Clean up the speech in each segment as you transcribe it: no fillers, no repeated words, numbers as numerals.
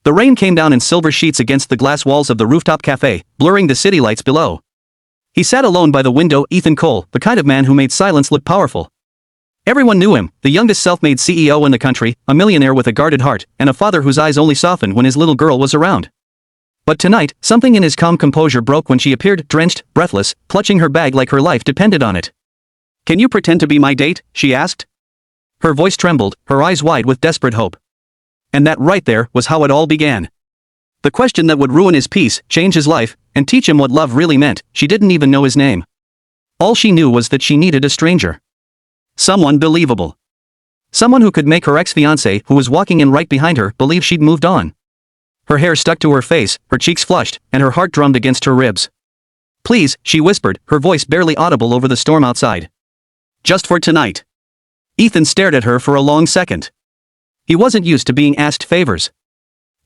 The rain came down in silver sheets against the glass walls of the rooftop cafe, blurring the city lights below. He sat alone by the window, Ethan Cole, the kind of man who made silence look powerful. Everyone knew him, the youngest self-made CEO in the country, a millionaire with a guarded heart, and a father whose eyes only softened when his little girl was around. But tonight, something in his calm composure broke when she appeared, drenched, breathless, clutching her bag like her life depended on it. "Can you pretend to be my date?" she asked. Her voice trembled, her eyes wide with desperate hope. And that right there was how it all began. The question that would ruin his peace, change his life, and teach him what love really meant. She didn't even know his name. All she knew was that she needed a stranger. Someone believable. Someone who could make her ex-fiancé, who was walking in right behind her, believe she'd moved on. Her hair stuck to her face, her cheeks flushed, and her heart drummed against her ribs. "Please," she whispered, her voice barely audible over the storm outside. "Just for tonight." Ethan stared at her for a long second. He wasn't used to being asked favors.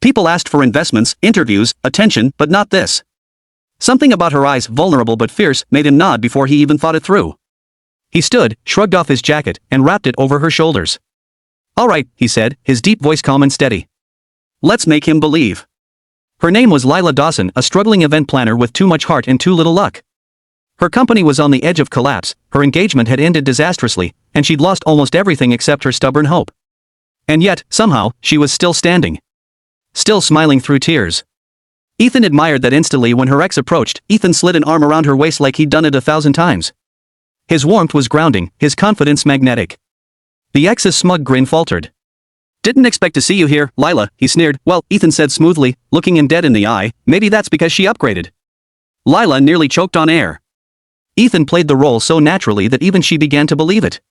People asked for investments, interviews, attention, but not this. Something about her eyes, vulnerable but fierce, made him nod before he even thought it through. He stood, shrugged off his jacket, and wrapped it over her shoulders. "All right," he said, his deep voice calm and steady. "Let's make him believe." Her name was Lila Dawson, a struggling event planner with too much heart and too little luck. Her company was on the edge of collapse, her engagement had ended disastrously, and she'd lost almost everything except her stubborn hope. And yet, somehow, she was still standing. Still smiling through tears. Ethan admired that instantly when her ex approached. Ethan slid an arm around her waist like he'd done it 1,000 times. His warmth was grounding, his confidence magnetic. The ex's smug grin faltered. "Didn't expect to see you here, Lila," he sneered. "Well," Ethan said smoothly, looking him dead in the eye, "maybe that's because she upgraded." Lila nearly choked on air. Ethan played the role so naturally that even she began to believe it.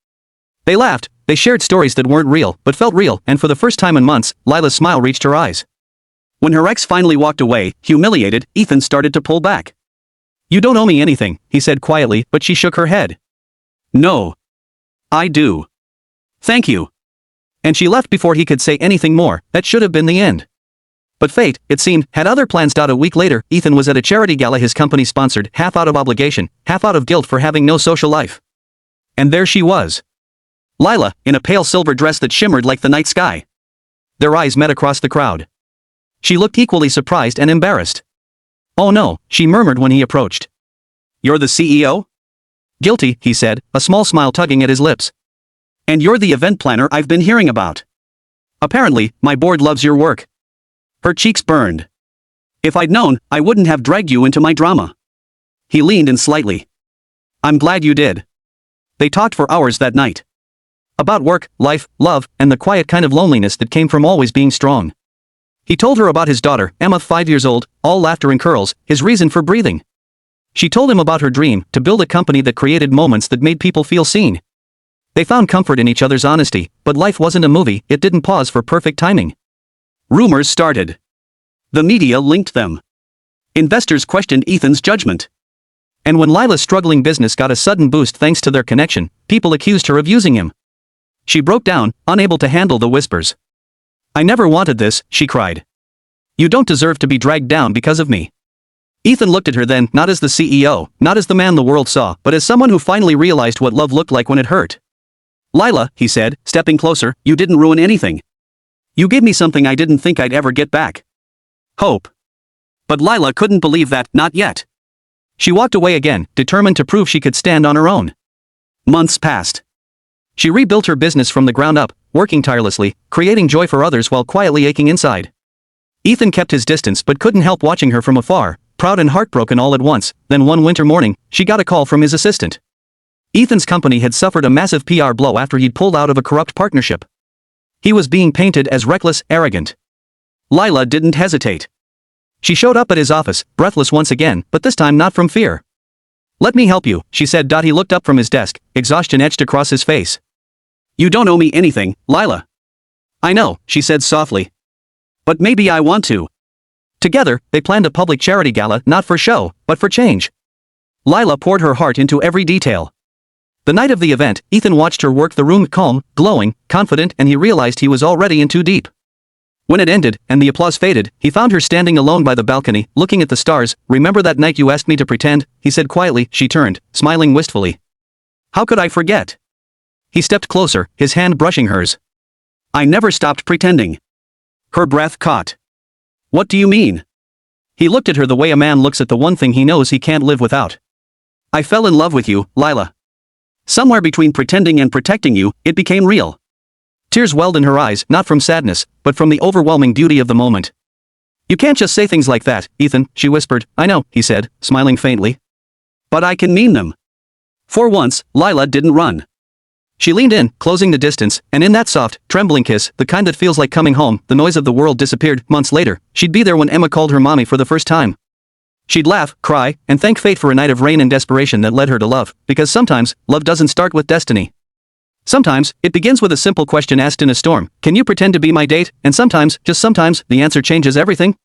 They laughed, they shared stories that weren't real, but felt real, and for the first time in months, Lila's smile reached her eyes. When her ex finally walked away, humiliated, Ethan started to pull back. "You don't owe me anything," he said quietly, but she shook her head. "No. I do. Thank you." And she left before he could say anything more. That should have been the end. But fate, it seemed, had other plans. A week later, Ethan was at a charity gala his company sponsored, half out of obligation, half out of guilt for having no social life. And there she was. Lila, in a pale silver dress that shimmered like the night sky. Their eyes met across the crowd. She looked equally surprised and embarrassed. "Oh no," she murmured when he approached. "You're the CEO?" "Guilty," he said, a small smile tugging at his lips. "And you're the event planner I've been hearing about. Apparently, my board loves your work." Her cheeks burned. "If I'd known, I wouldn't have dragged you into my drama." He leaned in slightly. "I'm glad you did." They talked for hours that night. About work, life, love, and the quiet kind of loneliness that came from always being strong. He told her about his daughter, Emma, 5 years old, all laughter and curls, his reason for breathing. She told him about her dream, to build a company that created moments that made people feel seen. They found comfort in each other's honesty, but life wasn't a movie, it didn't pause for perfect timing. Rumors started. The media linked them. Investors questioned Ethan's judgment. And when Lila's struggling business got a sudden boost thanks to their connection, people accused her of using him. She broke down, unable to handle the whispers. "I never wanted this," she cried. "You don't deserve to be dragged down because of me." Ethan looked at her then, not as the CEO, not as the man the world saw, but as someone who finally realized what love looked like when it hurt. "Lila," he said, stepping closer, "you didn't ruin anything. You gave me something I didn't think I'd ever get back. Hope." But Lila couldn't believe that, not yet. She walked away again, determined to prove she could stand on her own. Months passed. She rebuilt her business from the ground up, working tirelessly, creating joy for others while quietly aching inside. Ethan kept his distance but couldn't help watching her from afar, proud and heartbroken all at once. Then one winter morning, she got a call from his assistant. Ethan's company had suffered a massive PR blow after he'd pulled out of a corrupt partnership. He was being painted as reckless, arrogant. Lila didn't hesitate. She showed up at his office, breathless once again, but this time not from fear. "Let me help you," she said. He looked up from his desk, exhaustion etched across his face. "You don't owe me anything, Lila." "I know," she said softly. "But maybe I want to." Together, they planned a public charity gala, not for show, but for change. Lila poured her heart into every detail. The night of the event, Ethan watched her work the room, calm, glowing, confident, and he realized he was already in too deep. When it ended, and the applause faded, he found her standing alone by the balcony, looking at the stars. "Remember that night you asked me to pretend?" he said quietly. She turned, smiling wistfully. "How could I forget?" He stepped closer, his hand brushing hers. "I never stopped pretending." Her breath caught. What do you mean? He looked at her the way a man looks at the one thing he knows he can't live without. I fell in love with you, Lila. Somewhere between pretending and protecting you, it became real. Tears welled in her eyes, not from sadness, but from the overwhelming beauty of the moment. You can't just say things like that, Ethan, she whispered. I know, he said, smiling faintly. But I can mean them. For once, Lila didn't run. She leaned in, closing the distance, and in that soft, trembling kiss, the kind that feels like coming home, the noise of the world disappeared. Months later, she'd be there when Emma called her mommy for the first time. She'd laugh, cry, and thank fate for a night of rain and desperation that led her to love, because sometimes, love doesn't start with destiny. Sometimes, it begins with a simple question asked in a storm, can you pretend to be my date? And sometimes, just sometimes, the answer changes everything.